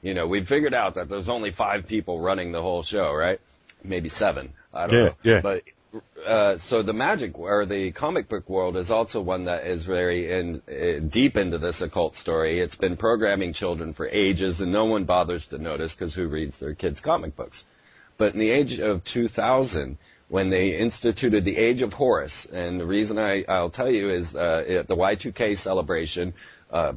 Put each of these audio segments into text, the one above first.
You know, we figured out that there's only 5 people running the whole show, right? Maybe 7. I don't know. Yeah. But so the magic or the comic book world is also one that is very deep into this occult story. It's been programming children for ages, and no one bothers to notice because who reads their kids' comic books? But in the age of 2000, when they instituted the Age of Horus, and the reason I'll tell you is at the Y2K celebration,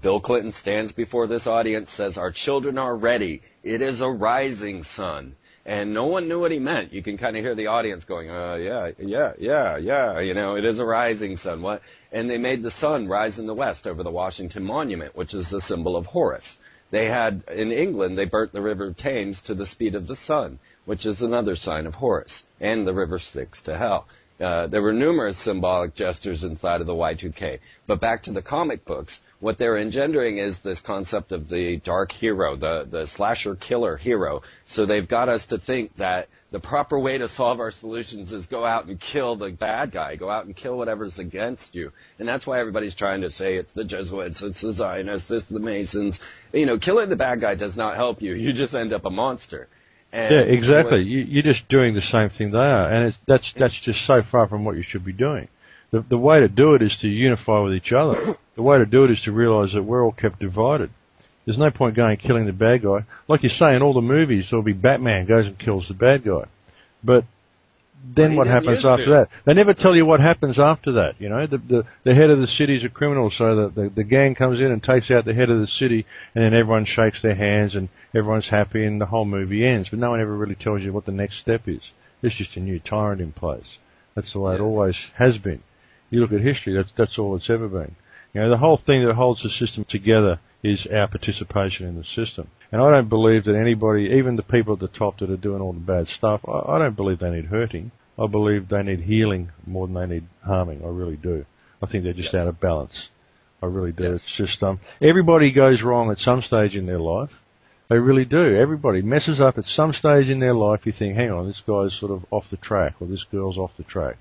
Bill Clinton stands before this audience, says, "Our children are ready. It is a rising sun." And no one knew what he meant. You can kind of hear the audience going, yeah, you know, it is a rising sun. What? And they made the sun rise in the west over the Washington Monument, which is the symbol of Horus. They had, in England, they burnt the river Thames to the speed of the sun, which is another sign of Horus, and the river Styx to hell. There were numerous symbolic gestures inside of the Y2K. But back to the comic books, what they're engendering is this concept of the dark hero, the slasher killer hero. So they've got us to think that the proper way to solve our solutions is go out and kill the bad guy, go out and kill whatever's against you. And that's why everybody's trying to say it's the Jesuits, it's the Zionists, it's the Masons. You know, killing the bad guy does not help you. You just end up a monster. And yeah, exactly. You're just doing the same thing they are, and that's just so far from what you should be doing. The way to do it is to unify with each other. The way to do it is to realise that we're all kept divided. There's no point going and killing the bad guy. Like you say, in all the movies, there'll be Batman goes and kills the bad guy. But then what happens after that? They never tell you what happens after that. You know, the head of the city's a criminal, so the gang comes in and takes out the head of the city, and then everyone shakes their hands and everyone's happy and the whole movie ends. But no one ever really tells you what the next step is. There's just a new tyrant in place. That's the way it always has been. You look at history, that's all it's ever been. You know, the whole thing that holds the system together is our participation in the system. And I don't believe that anybody, even the people at the top that are doing all the bad stuff, I don't believe they need hurting. I believe they need healing more than they need harming. I really do. I think they're just out of balance. I really do. It's just, everybody goes wrong at some stage in their life. They really do. Everybody messes up at some stage in their life. You think, hang on, this guy's sort of off the track, or this girl's off the track.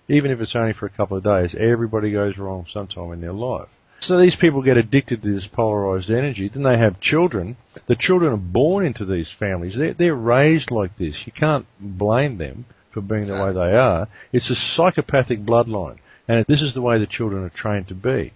Even if it's only for a couple of days, everybody goes wrong sometime in their life. So these people get addicted to this polarized energy. Then they have children. The children are born into these families. They're raised like this. You can't blame them for being the way they are. It's a psychopathic bloodline. And this is the way the children are trained to be.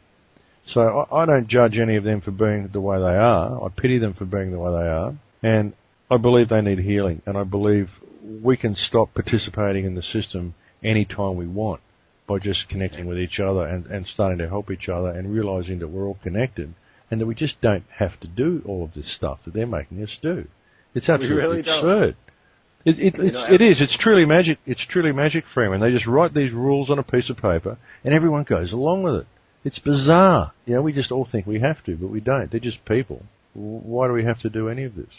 So I don't judge any of them for being the way they are. I pity them for being the way they are. And I believe they need healing. And I believe we can stop participating in the system anytime we want by just connecting with each other and starting to help each other and realizing that we're all connected and that we just don't have to do all of this stuff that they're making us do. It's absolutely absurd. It is. It's truly magic. It's truly magic, Freeman. They just write these rules on a piece of paper and everyone goes along with it. It's bizarre. You know, we just all think we have to, but we don't. They're just people. Why do we have to do any of this?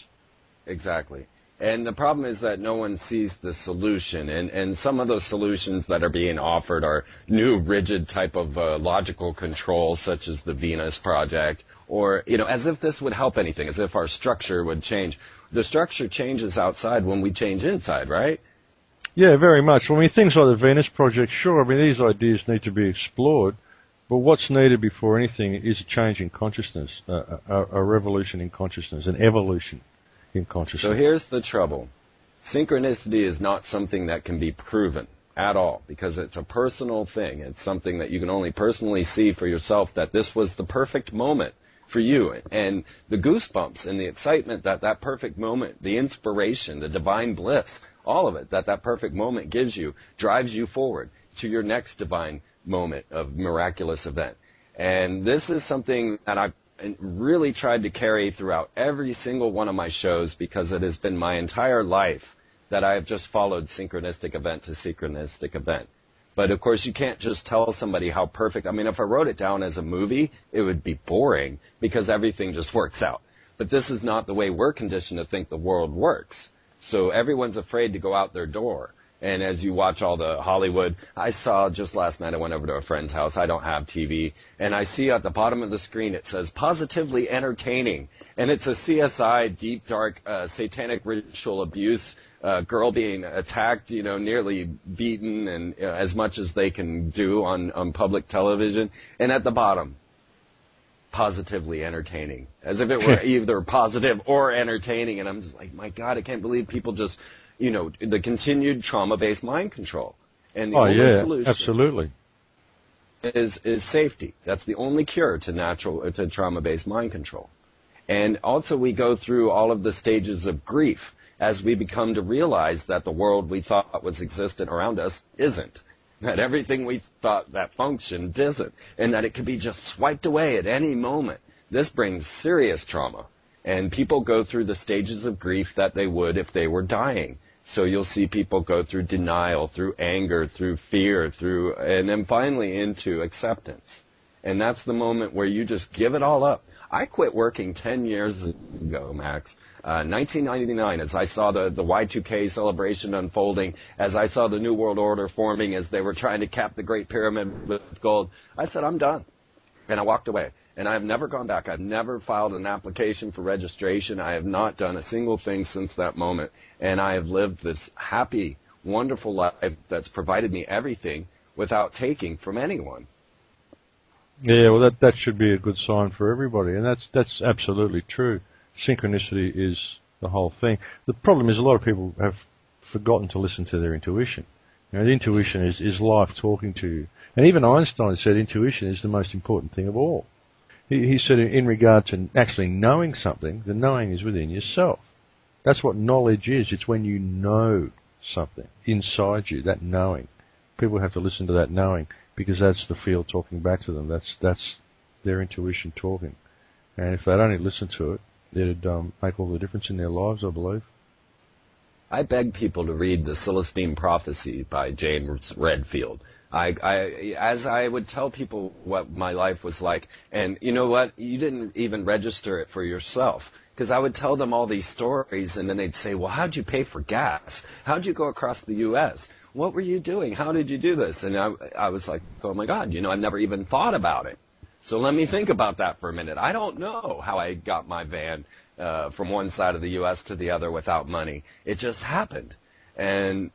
Exactly. And the problem is that no one sees the solution, and some of those solutions that are being offered are new, rigid type of logical controls, such as the Venus Project, or, you know, as if this would help anything, as if our structure would change. The structure changes outside when we change inside, right? Yeah, very much. Well, I mean, things like the Venus Project, sure, I mean, these ideas need to be explored, but what's needed before anything is a change in consciousness, a revolution in consciousness, an evolution in consciousness. So here's the trouble. Synchronicity is not something that can be proven at all because it's a personal thing. It's something that you can only personally see for yourself, that this was the perfect moment for you. And the goosebumps and the excitement that perfect moment, the inspiration, the divine bliss, all of it that perfect moment gives you, drives you forward to your next divine moment of miraculous event. And this is something that I've really tried to carry throughout every single one of my shows, because it has been my entire life that I have just followed synchronistic event to synchronistic event. But of course you can't just tell somebody how perfect. I mean, if I wrote it down as a movie, it would be boring because everything just works out. But this is not the way we're conditioned to think the world works. So everyone's afraid to go out their door. And as you watch all the Hollywood, I saw just last night, I went over to a friend's house. I don't have TV. And I see at the bottom of the screen, it says positively entertaining. And it's a CSI, deep, dark, satanic ritual abuse, girl being attacked, you know, nearly beaten, and as much as they can do on public television. And at the bottom, positively entertaining, as if it were either positive or entertaining. And I'm just like, my God, I can't believe people just, the continued trauma-based mind control. And the only solution absolutely is safety. That's the only cure to trauma-based mind control. And also we go through all of the stages of grief as we become to realize that the world we thought was existent around us isn't. That everything we thought that functioned isn't, and that it could be just swiped away at any moment. This brings serious trauma, and people go through the stages of grief that they would if they were dying. So you'll see people go through denial, through anger, through fear, and then finally into acceptance. And that's the moment where you just give it all up. I quit working 10 years ago, Max, 1999, as I saw the Y2K celebration unfolding, as I saw the New World Order forming, as they were trying to cap the Great Pyramid with gold. I said, I'm done. And I walked away. And I've never gone back. I've never filed an application for registration. I have not done a single thing since that moment. And I have lived this happy, wonderful life that's provided me everything without taking from anyone. Yeah, well, that should be a good sign for everybody, and that's absolutely true. Synchronicity is the whole thing. The problem is a lot of people have forgotten to listen to their intuition. The intuition is life talking to you. And even Einstein said intuition is the most important thing of all. He said in regard to actually knowing something, the knowing is within yourself. That's what knowledge is. It's when you know something inside you, that knowing. People have to listen to that knowing, because that's the field talking back to them. That's their intuition talking. And if they'd only listen to it, it'd make all the difference in their lives, I believe. I beg people to read The Celestine Prophecy by James Redfield. As I would tell people what my life was like, and you know what? You didn't even register it for yourself. Because I would tell them all these stories, and then they'd say, well, how'd you pay for gas? How'd you go across the U.S.? What were you doing? How did you do this? And I was like, oh, my God, I've never even thought about it. So let me think about that for a minute. I don't know how I got my van from one side of the U.S. to the other without money. It just happened. And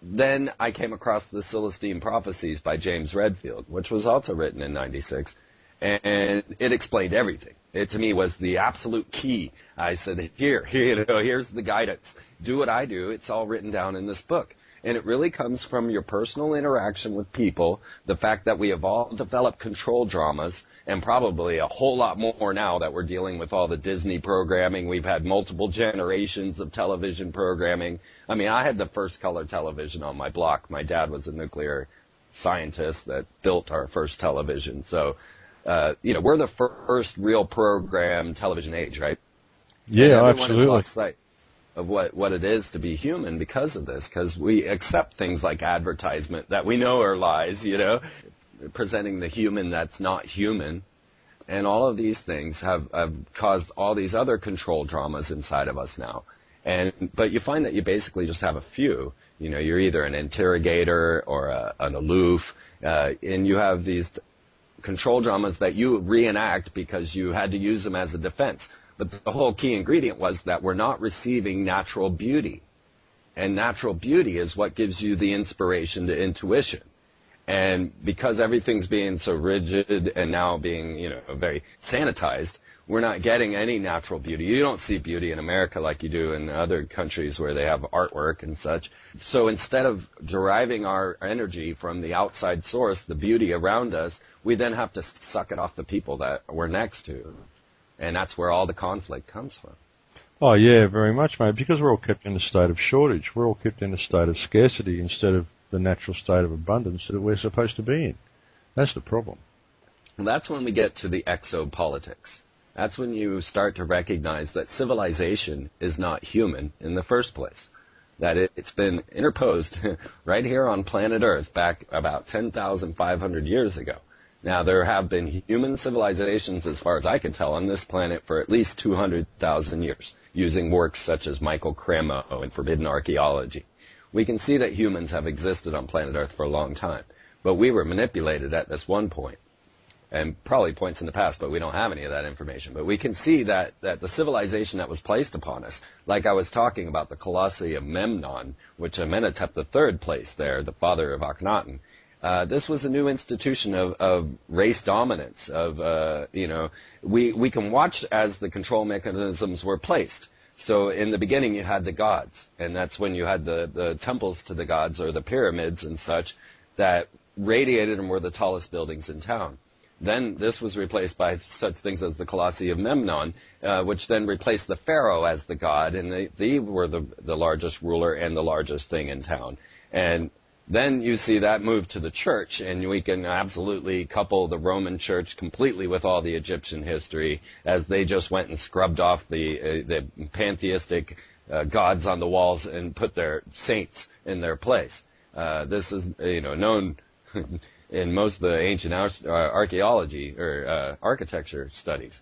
then I came across the Celestine Prophecies by James Redfield, which was also written in 96. And it explained everything. It, to me, was the absolute key. I said, here's the guidance. Do what I do. It's all written down in this book. And it really comes from your personal interaction with people, the fact that we have all developed control dramas, and probably a whole lot more now that we're dealing with all the Disney programming. We've had multiple generations of television programming. I mean, I had the first color television on my block. My dad was a nuclear scientist that built our first television. So, we're the first real program television age, right? Yeah, and absolutely. Has lost sight of what it is to be human because of this, because we accept things like advertisement that we know are lies, presenting the human that's not human. And all of these things have caused all these other control dramas inside of us now. But you find that you basically just have a few. You're either an interrogator or an aloof, and you have these control dramas that you reenact because you had to use them as a defense. But the whole key ingredient was that we're not receiving natural beauty. And natural beauty is what gives you the inspiration to intuition. And because everything's being so rigid and now being, very sanitized, we're not getting any natural beauty. You don't see beauty in America like you do in other countries where they have artwork and such. So instead of deriving our energy from the outside source, the beauty around us, we then have to suck it off the people that we're next to. And that's where all the conflict comes from. Oh, yeah, very much, mate, because we're all kept in a state of shortage. We're all kept in a state of scarcity instead of the natural state of abundance that we're supposed to be in. That's the problem. And that's when we get to the exopolitics. That's when you start to recognize that civilization is not human in the first place. That it's been interposed right here on planet Earth back about 10,500 years ago. Now, there have been human civilizations, as far as I can tell, on this planet for at least 200,000 years, using works such as Michael Cremo and Forbidden Archaeology. We can see that humans have existed on planet Earth for a long time, but we were manipulated at this one point, and probably points in the past, but we don't have any of that information. But we can see that the civilization that was placed upon us, like I was talking about the Colossi of Memnon, which Amenhotep III placed there, the father of Akhenaten, This was a new institution of race dominance. We can watch as the control mechanisms were placed. So in the beginning you had the gods, and that's when you had the temples to the gods, or the pyramids and such, that radiated and were the tallest buildings in town. Then this was replaced by such things as the Colossi of Memnon, which then replaced the pharaoh as the god, and they were the largest ruler and the largest thing in town. And then you see that move to the church, and we can absolutely couple the Roman church completely with all the Egyptian history, as they just went and scrubbed off the pantheistic gods on the walls and put their saints in their place. This is known in most of the ancient archaeology or architecture studies.